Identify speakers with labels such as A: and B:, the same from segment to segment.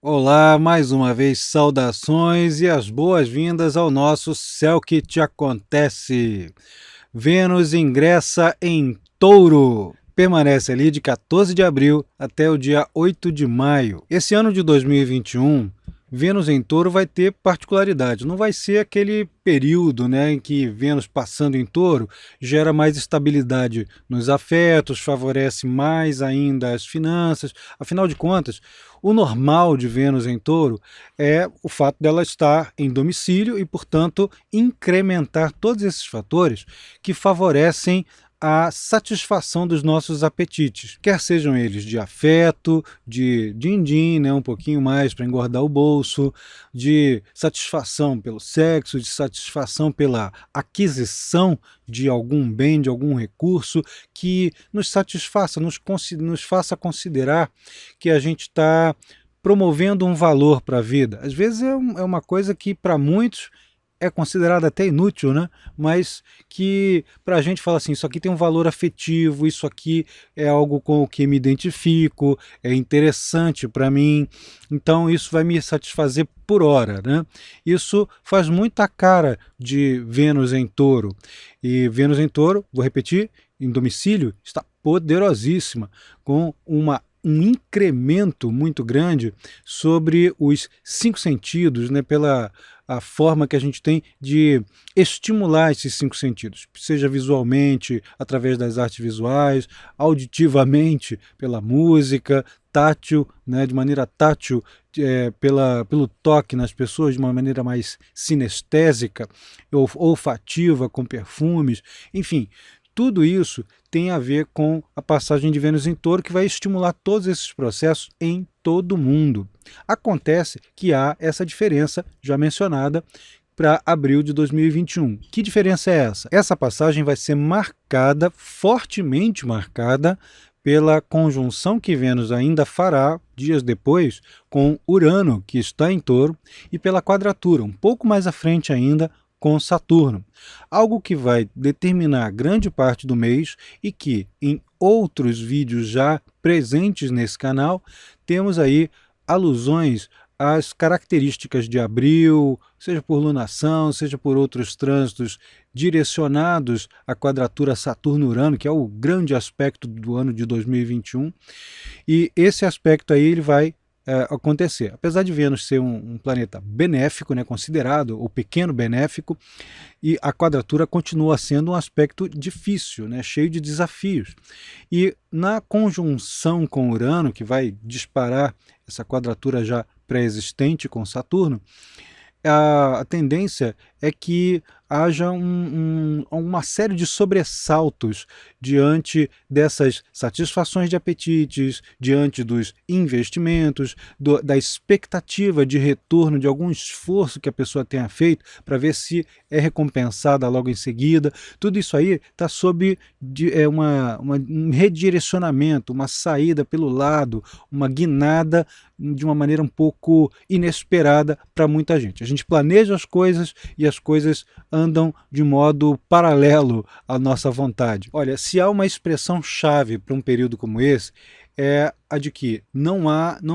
A: Olá, mais uma vez saudações e as boas-vindas ao nosso Céu que Te Acontece. Vênus ingressa em Touro. Permanece ali de 14 de abril até o dia 8 de maio. Esse ano de 2021, Vênus em Touro vai ter particularidade. Não vai ser aquele período, em que Vênus passando em Touro gera mais estabilidade nos afetos, favorece mais ainda as finanças. Afinal de contas, o normal de Vênus em Touro é o fato dela estar em domicílio e, portanto, incrementar todos esses fatores que favorecem a satisfação dos nossos apetites, quer sejam eles de afeto, de din-din, um pouquinho mais para engordar o bolso, de satisfação pelo sexo, de satisfação pela aquisição de algum bem, de algum recurso que nos satisfaça, nos faça considerar que a gente está promovendo um valor para a vida. Às vezes é uma coisa que para muitos é considerada até inútil, mas que para a gente fala assim, isso aqui tem um valor afetivo, isso aqui é algo com o que me identifico, é interessante para mim, então isso vai me satisfazer por hora. Isso faz muita cara de Vênus em Touro. E Vênus em Touro, vou repetir, em domicílio, está poderosíssima, com um incremento muito grande sobre os 5 sentidos, pela a forma que a gente tem de estimular esses 5 sentidos, seja visualmente, através das artes visuais, auditivamente, pela música, tátil, de maneira tátil, pelo toque nas pessoas, de uma maneira mais sinestésica, olfativa, com perfumes, enfim. Tudo isso tem a ver com a passagem de Vênus em Touro, que vai estimular todos esses processos em todo o mundo. Acontece que há essa diferença já mencionada para abril de 2021. Que diferença é essa? Essa passagem vai ser marcada, fortemente marcada, pela conjunção que Vênus ainda fará dias depois com Urano, que está em Touro, e pela quadratura, um pouco mais à frente ainda, com Saturno. Algo que vai determinar grande parte do mês e que, em outros vídeos já presentes nesse canal, temos aí alusões às características de abril, seja por lunação, seja por outros trânsitos direcionados à quadratura Saturno-Urano, que é o grande aspecto do ano de 2021, e esse aspecto aí ele vai acontecer. Apesar de Vênus ser um planeta benéfico, considerado o pequeno benéfico, e a quadratura continua sendo um aspecto difícil, cheio de desafios. E na conjunção com Urano, que vai disparar essa quadratura já pré-existente com Saturno, a tendência é que haja uma série de sobressaltos diante dessas satisfações de apetites, diante dos investimentos, da expectativa de retorno de algum esforço que a pessoa tenha feito para ver se é recompensada logo em seguida. Tudo isso aí está sob um redirecionamento, uma saída pelo lado, uma guinada de uma maneira um pouco inesperada para muita gente. A gente planeja as coisas e as coisas andam de modo paralelo à nossa vontade. Olha, se há uma expressão-chave para um período como esse, é a de que não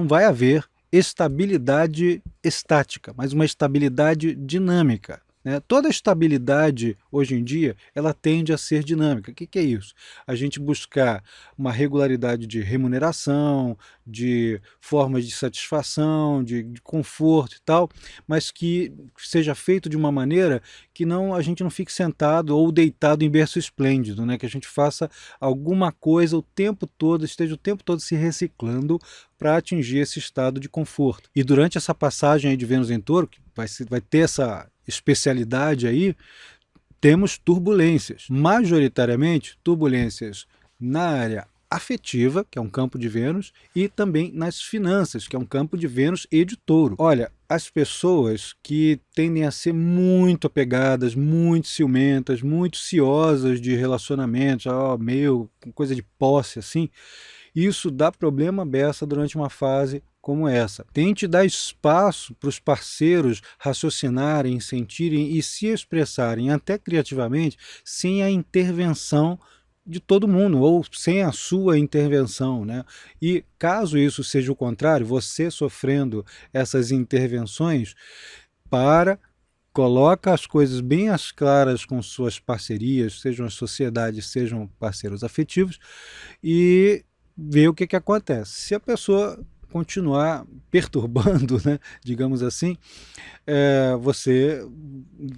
A: vai haver estabilidade estática, mas uma estabilidade dinâmica. Toda estabilidade, hoje em dia, ela tende a ser dinâmica. O que é isso? A gente buscar uma regularidade de remuneração, de formas de satisfação, de conforto e tal, mas que seja feito de uma maneira que a gente não fique sentado ou deitado em berço esplêndido, que a gente faça alguma coisa o tempo todo, esteja o tempo todo se reciclando para atingir esse estado de conforto. E durante essa passagem aí de Vênus em Touro, que vai ter essa especialidade aí, temos turbulências, majoritariamente turbulências na área afetiva, que é um campo de Vênus, e também nas finanças, que é um campo de Vênus e de Touro. Olha, as pessoas que tendem a ser muito apegadas, muito ciumentas, muito ciosas de relacionamentos, meio coisa de posse assim, isso dá problema beça durante uma fase como essa. Tente dar espaço para os parceiros raciocinarem, sentirem e se expressarem até criativamente, sem a intervenção de todo mundo, ou sem a sua intervenção, né? E caso isso seja o contrário, você sofrendo essas intervenções, coloca as coisas bem às claras com suas parcerias, sejam as sociedades, sejam parceiros afetivos, e vê o que acontece. Se a pessoa continuar perturbando, né, digamos assim,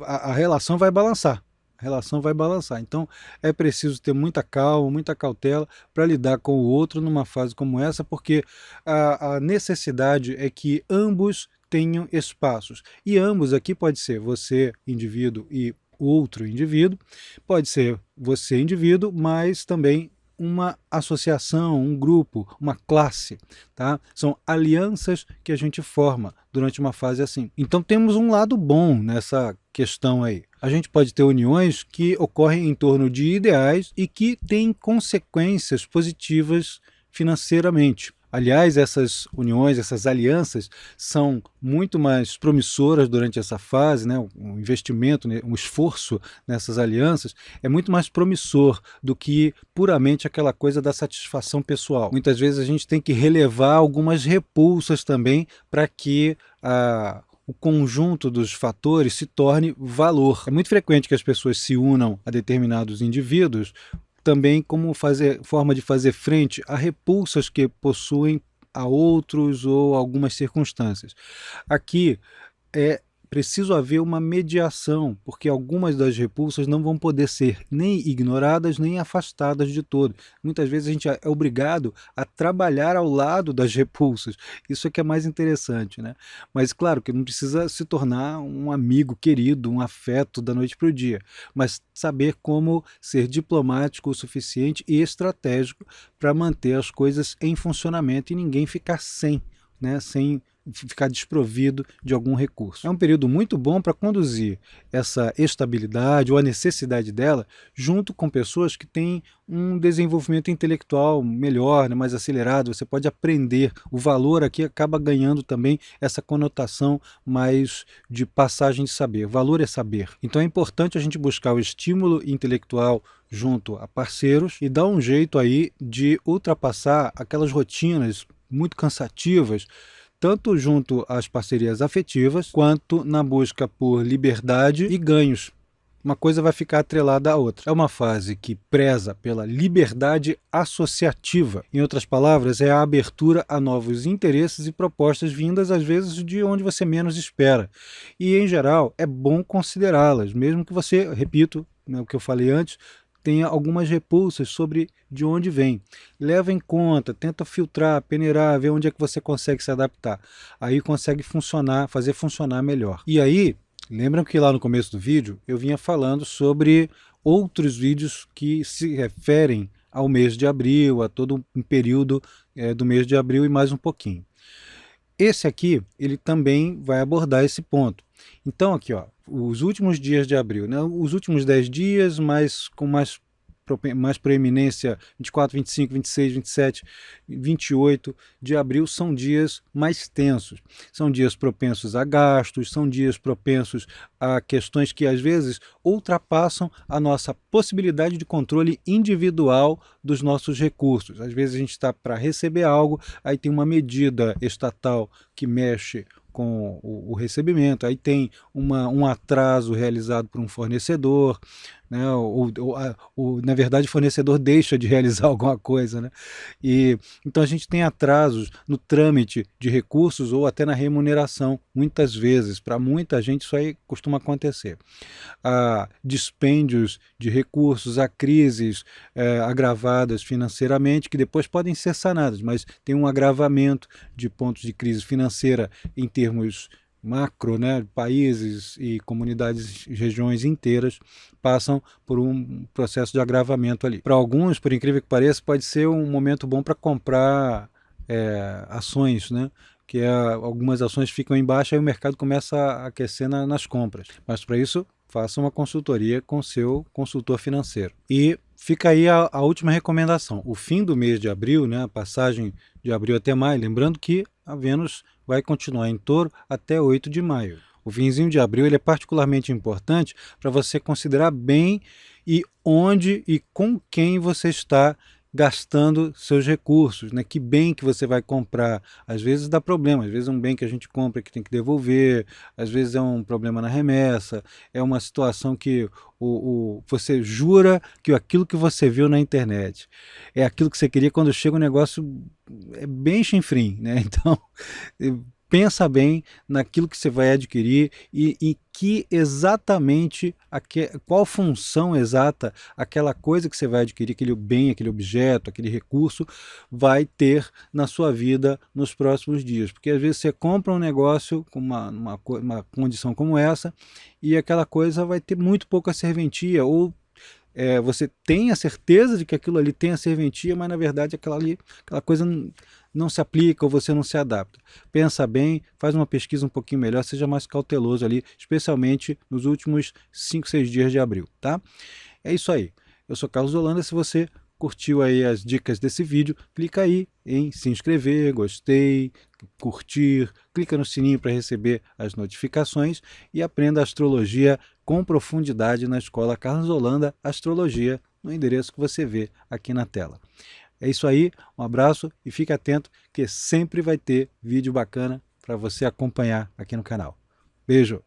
A: a relação vai balançar. A relação vai balançar. Então, é preciso ter muita calma, muita cautela para lidar com o outro numa fase como essa, porque a necessidade é que ambos tenham espaços. E ambos aqui pode ser você, indivíduo, e outro indivíduo, pode ser você, indivíduo, mas também uma associação, um grupo, uma classe, tá? São alianças que a gente forma durante uma fase assim. Então temos um lado bom nessa questão aí. A gente pode ter uniões que ocorrem em torno de ideais e que têm consequências positivas financeiramente. Aliás, essas uniões, essas alianças são muito mais promissoras durante essa fase, né? O investimento, um esforço nessas alianças é muito mais promissor do que puramente aquela coisa da satisfação pessoal. Muitas vezes a gente tem que relevar algumas repulsas também para que o conjunto dos fatores se torne valor. É muito frequente que as pessoas se unam a determinados indivíduos também como forma de fazer frente a repulsas que possuem a outros ou algumas circunstâncias. Aqui é preciso haver uma mediação, porque algumas das repulsas não vão poder ser nem ignoradas, nem afastadas de todo. Muitas vezes a gente é obrigado a trabalhar ao lado das repulsas. Isso é que é mais interessante, né? Mas claro que não precisa se tornar um amigo querido, um afeto da noite para o dia, mas saber como ser diplomático o suficiente e estratégico para manter as coisas em funcionamento e ninguém ficar sem ficar desprovido de algum recurso. É um período muito bom para conduzir essa estabilidade ou a necessidade dela junto com pessoas que têm um desenvolvimento intelectual melhor, né, mais acelerado. Você pode aprender. O valor aqui acaba ganhando também essa conotação mais de passagem de saber. Valor é saber. Então é importante a gente buscar o estímulo intelectual junto a parceiros e dar um jeito aí de ultrapassar aquelas rotinas muito cansativas, tanto junto às parcerias afetivas, quanto na busca por liberdade e ganhos. Uma coisa vai ficar atrelada à outra. É uma fase que preza pela liberdade associativa. Em outras palavras, é a abertura a novos interesses e propostas vindas, às vezes, de onde você menos espera. E, em geral, é bom considerá-las, mesmo que você, repito, o que eu falei antes, tenha algumas repulsas sobre de onde vem. Leva em conta, tenta filtrar, peneirar, ver onde é que você consegue se adaptar. Aí consegue funcionar, fazer funcionar melhor. E aí, lembram que lá no começo do vídeo eu vinha falando sobre outros vídeos que se referem ao mês de abril, a todo um período do mês de abril e mais um pouquinho. Esse aqui, ele também vai abordar esse ponto. Então aqui, ó, os últimos dias de abril, né, os últimos 10 dias, mas com mais proeminência, 24, 25, 26, 27, 28 de abril, são dias mais tensos. São dias propensos a gastos, são dias propensos a questões que às vezes ultrapassam a nossa possibilidade de controle individual dos nossos recursos. Às vezes a gente está para receber algo, aí tem uma medida estatal que mexe com o recebimento, aí tem um atraso realizado por um fornecedor, né? Na verdade o fornecedor deixa de realizar alguma coisa, né? Então a gente tem atrasos no trâmite de recursos ou até na remuneração, muitas vezes. Para muita gente isso aí costuma acontecer. Há dispêndios de recursos, há crises agravadas financeiramente que depois podem ser sanadas, mas tem um agravamento de pontos de crise financeira em termos macro, né? Países e comunidades, regiões inteiras passam por um processo de agravamento ali. Para alguns, por incrível que pareça, pode ser um momento bom para comprar ações, né? Que algumas ações ficam em baixa e o mercado começa a aquecer nas compras. Mas para isso, faça uma consultoria com seu consultor financeiro. E fica aí a última recomendação. O fim do mês de abril, né, a passagem de abril até maio. Lembrando que a Vênus vai continuar em Touro até 8 de maio. O finzinho de abril ele é particularmente importante para você considerar bem e onde e com quem você está gastando seus recursos, né? Que bem que você vai comprar. Às vezes dá problema, às vezes é um bem que a gente compra que tem que devolver, às vezes é um problema na remessa, é uma situação que você jura que aquilo que você viu na internet é aquilo que você queria, quando chega o negócio é bem chinfrim, né? Então pensa bem naquilo que você vai adquirir e que exatamente, qual função exata aquela coisa que você vai adquirir, aquele bem, aquele objeto, aquele recurso, vai ter na sua vida nos próximos dias. Porque às vezes você compra um negócio com uma condição como essa e aquela coisa vai ter muito pouca serventia, ou você tem a certeza de que aquilo ali tem a serventia, mas na verdade aquela coisa não se aplica ou você não se adapta. Pensa bem, faz uma pesquisa um pouquinho melhor, seja mais cauteloso ali, especialmente nos últimos 5, 6 dias de abril, tá? É isso aí. Eu sou Carlos Holanda. Se você curtiu aí as dicas desse vídeo, clica aí em se inscrever, gostei, curtir, clica no sininho para receber as notificações e aprenda astrologia com profundidade na Escola Carlos Holanda Astrologia, no endereço que você vê aqui na tela. É isso aí, um abraço e fique atento que sempre vai ter vídeo bacana para você acompanhar aqui no canal. Beijo!